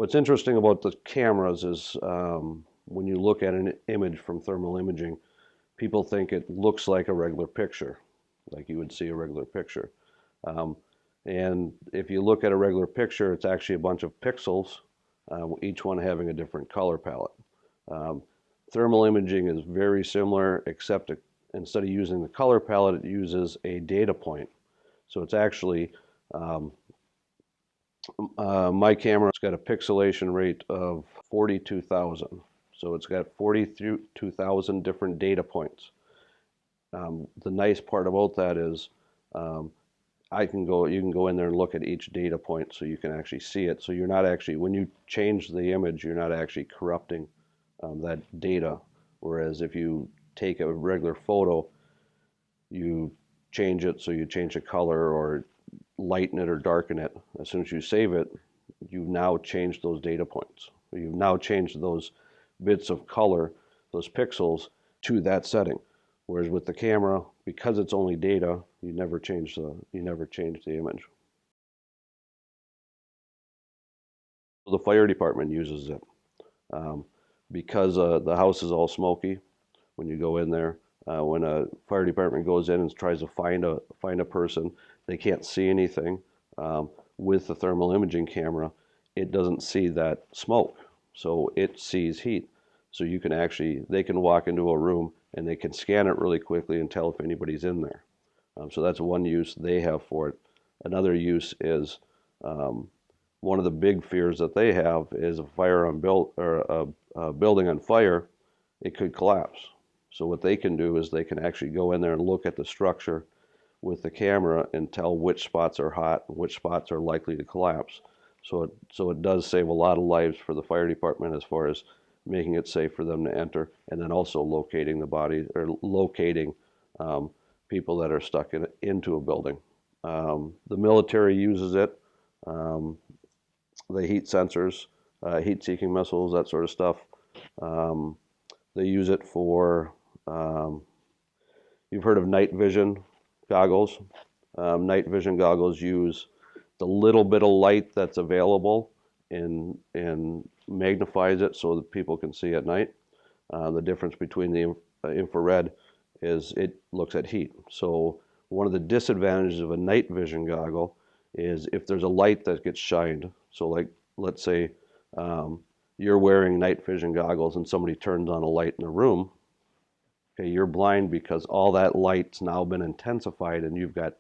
What's interesting about the cameras is when you look at an image from thermal imaging, people think it looks like a regular picture, like you would see a regular picture. And if you look at a regular picture, it's actually a bunch of pixels, each one having a different color palette. Thermal imaging is very similar, except instead of using the color palette, it uses a data point. So it's actually, my camera's got a pixelation rate of 42,000. So it's got 42,000 different data points. The nice part about that is you can go in there and look at each data point so you can actually see it. So you're not actually, when you change the image, you're not actually corrupting that data. Whereas if you take a regular photo, you change it, so you change the color or lighten it or darken it. As soon as you save it, you've now changed those data points. You've now changed those bits of color, those pixels, to that setting. Whereas with the camera, because it's only data, you never change the image. The fire department uses it because the house is all smoky. When you go in there, when a fire department goes in and tries to find a person, they can't see anything. With the thermal imaging camera, it doesn't see that smoke, so it sees heat. So you can they can walk into a room and they can scan it really quickly and tell if anybody's in there. So that's one use they have for it. Another use is one of the big fears that they have is a building on fire, it could collapse. So what they can do is they can actually go in there and look at the structure with the camera and tell which spots are hot and which spots are likely to collapse. So it does save a lot of lives for the fire department as far as making it safe for them to enter, and then also locating the body or locating people that are stuck into a building. The military uses it. The heat sensors, heat-seeking missiles, that sort of stuff. They use it for, you've heard of night vision goggles. Night vision goggles use the little bit of light that's available and magnifies it so that people can see at night. The difference between the infrared is it looks at heat. So one of the disadvantages of a night vision goggle is if there's a light that gets shined. So like, let's say you're wearing night vision goggles and somebody turns on a light in a room, okay, you're blind because all that light's now been intensified and you've got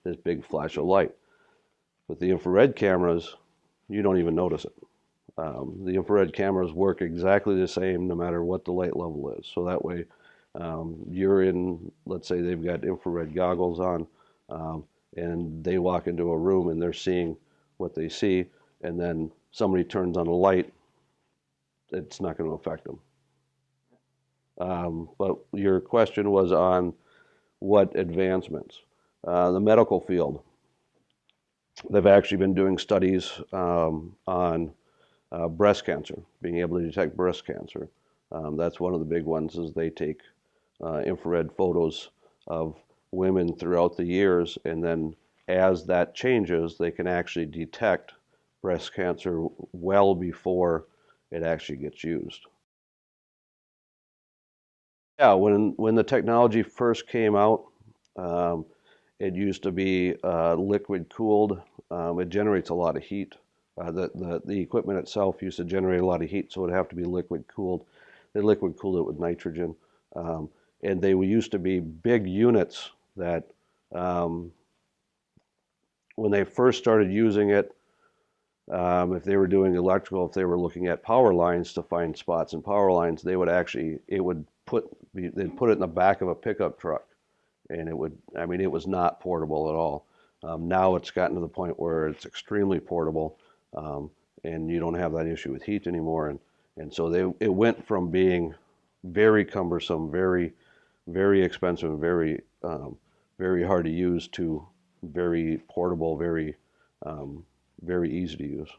this big flash of light. With the infrared cameras, you don't even notice it. The infrared cameras work exactly the same no matter what the light level is. So that way, you're in, let's say they've got infrared goggles on, and they walk into a room and they're seeing what they see, and then somebody turns on a light, it's not going to affect them. But your question was on what advancements. The medical field. They've actually been doing studies on breast cancer, being able to detect breast cancer. That's one of the big ones, is they take infrared photos of women throughout the years, and then as that changes, they can actually detect breast cancer well before it actually gets used. Yeah, when the technology first came out, it used to be liquid cooled. It generates a lot of heat. The equipment itself used to generate a lot of heat, so it would have to be liquid cooled. They liquid cooled it with nitrogen. And they used to be big units that when they first started using it, if they were doing electrical, if they were looking at power lines to find spots in power lines, they would actually, they'd put it in the back of a pickup truck. And it was not portable at all. Now it's gotten to the point where it's extremely portable, and you don't have that issue with heat anymore. And so it went from being very cumbersome, very, very expensive, very, very hard to use, to very portable, very, very easy to use.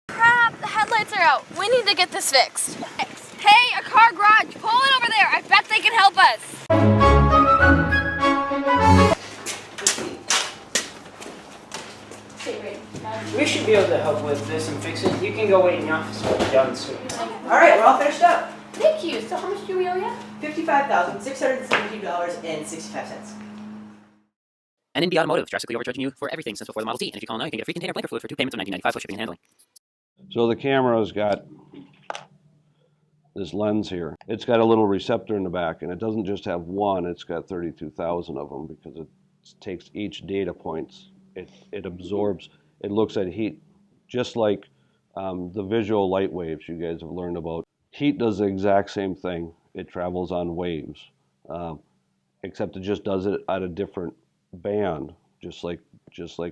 Crap, the headlights are out. We need to get this fixed. Hey, a car garage, pull it over there. I bet they can help us. be able to help with this and fix it, you can go wait in the office. We'll be done soon. All right, we're all finished up. Thank you. So how much do we owe you? $55,672.65. NNB Automotive, drastically overcharging you for everything since before the Model T. And if you call now, you can get a free container blanket fluid for 2 payments of $19.95 plus shipping and handling. So the camera's got this lens here. It's got a little receptor in the back, and it doesn't just have one, it's got 32,000 of them because it takes each data points. It absorbs, it looks at heat, just like the visual light waves you guys have learned about. Heat does the exact same thing. It travels on waves, except it just does it at a different band, just like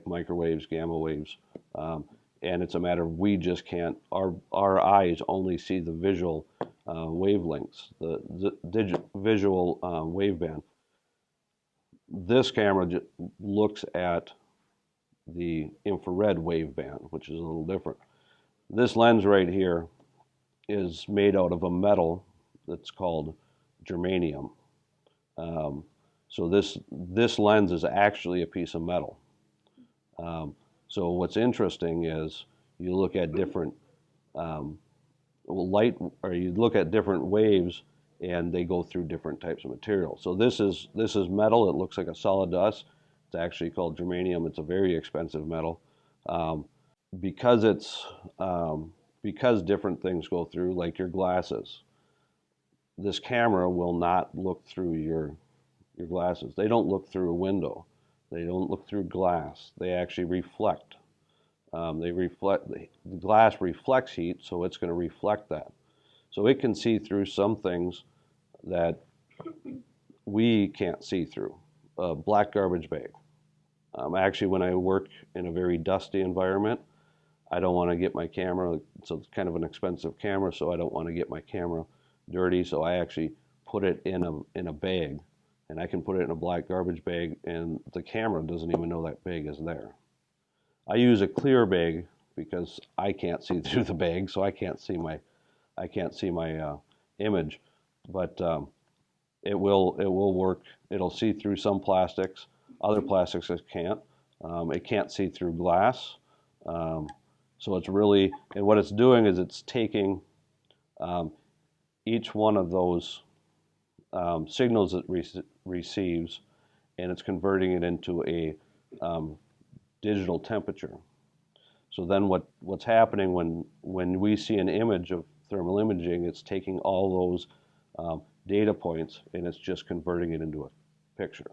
microwaves, gamma waves. And it's a matter of we just can't, our eyes only see the visual wavelengths, the visual waveband. This camera looks at the infrared waveband, which is a little different. This lens right here is made out of a metal that's called germanium. So this lens is actually a piece of metal. So what's interesting is you look at different light, or you look at different waves, and they go through different types of material. So this is metal. It looks like a solid to us. It's actually called germanium. It's a very expensive metal. Because different things go through, like your glasses. This camera will not look through your glasses. They don't look through a window. They don't look through glass. They actually reflect. The glass reflects heat, so it's going to reflect that. So it can see through some things that we can't see through. A black garbage bag. Actually, when I work in a very dusty environment, I don't want to get my camera, so it's kind of an expensive camera, so I don't want to get my camera dirty, so I actually put it in a bag, and I can put it in a black garbage bag, and the camera doesn't even know that bag is there. I use a clear bag because I can't see through the bag, so I can't see my image, but it will work. It'll see through some plastics. Other plastics it can't. It can't see through glass. So it's really, and what it's doing is it's taking each one of those signals it receives, and it's converting it into a digital temperature. So then what's happening when we see an image of thermal imaging, it's taking all those data points and it's just converting it into a picture.